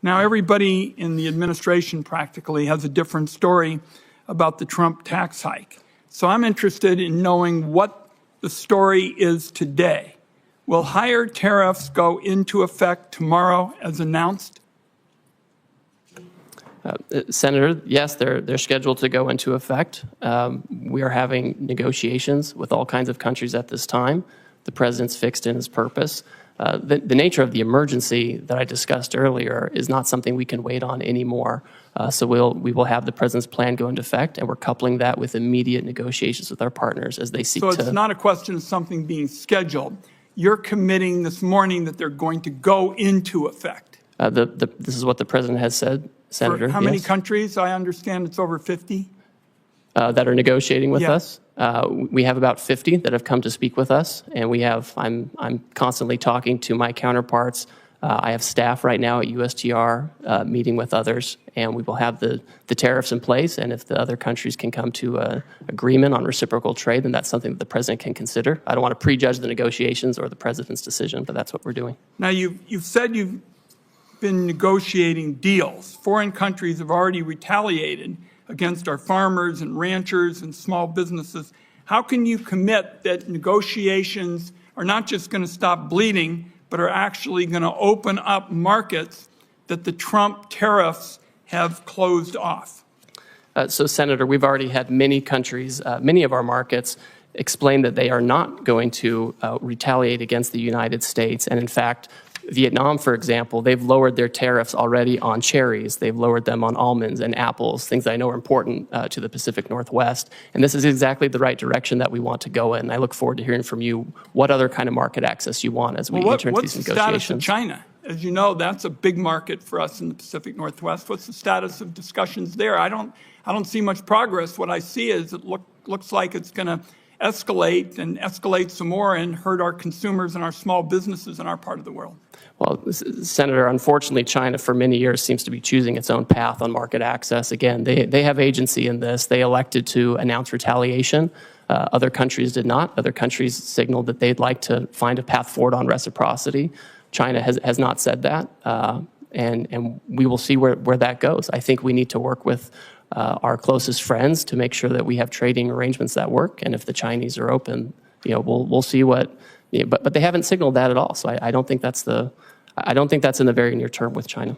Now, everybody in the administration practically has a different story about the Trump tax hike. So I'm interested in knowing what the story is today. Will higher tariffs go into effect tomorrow as announced? Senator, yes, they're scheduled to go into effect. We are having negotiations with all kinds of countries at this time. The president's fixed in his purpose. The nature of the emergency that I discussed earlier is not something we can wait on anymore. So we will have the president's plan go into effect, and we're coupling that with immediate negotiations with our partners as they seek to. So it's not a question of something being scheduled. You're committing this morning that they're going to go into effect. This is what the president has said, Senator. For how many countries? I understand it's over 50. That are negotiating with Yeah. us. We have about 50 that have come to speak with us, and I'm constantly talking to my counterparts. I have staff right now at USTR meeting with others, and we will have the tariffs in place. And if the other countries can come to an agreement on reciprocal trade, then that's something that the president can consider. I don't want to prejudge the negotiations or the president's decision, but that's what we're doing. Now, you've said you've been negotiating deals. Foreign countries have already retaliated against our farmers and ranchers and small businesses. How can you commit that negotiations are not just going to stop bleeding, but are actually going to open up markets that the Trump tariffs have closed off? So, Senator, we've already had many countries, many of our markets, explain that they are not going to retaliate against the United States. And in fact, Vietnam, for example, they've lowered their tariffs already on cherries. They've lowered them on almonds and apples, things that I know are important to the Pacific Northwest. And this is exactly the right direction that we want to go in. I look forward to hearing from you what other kind of market access you want as we enter into these negotiations. What's the status of China? As you know, that's a big market for us in the Pacific Northwest. What's the status of discussions there? I don't see much progress. What I see is it looks like it's going to escalate and escalate some more and hurt our consumers and our small businesses in our part of the world. Well, Senator, unfortunately, China for many years seems to be choosing its own path on market access. Again, they have agency in this. They elected to announce retaliation. Other countries did not. Other countries signaled that they'd like to find a path forward on reciprocity. China has not said that, and we will see where that goes. I think we need to work with our closest friends to make sure that we have trading arrangements that work. And if the Chinese are open, we'll see what. But they haven't signaled that at all. So I don't think that's in the very near term with China.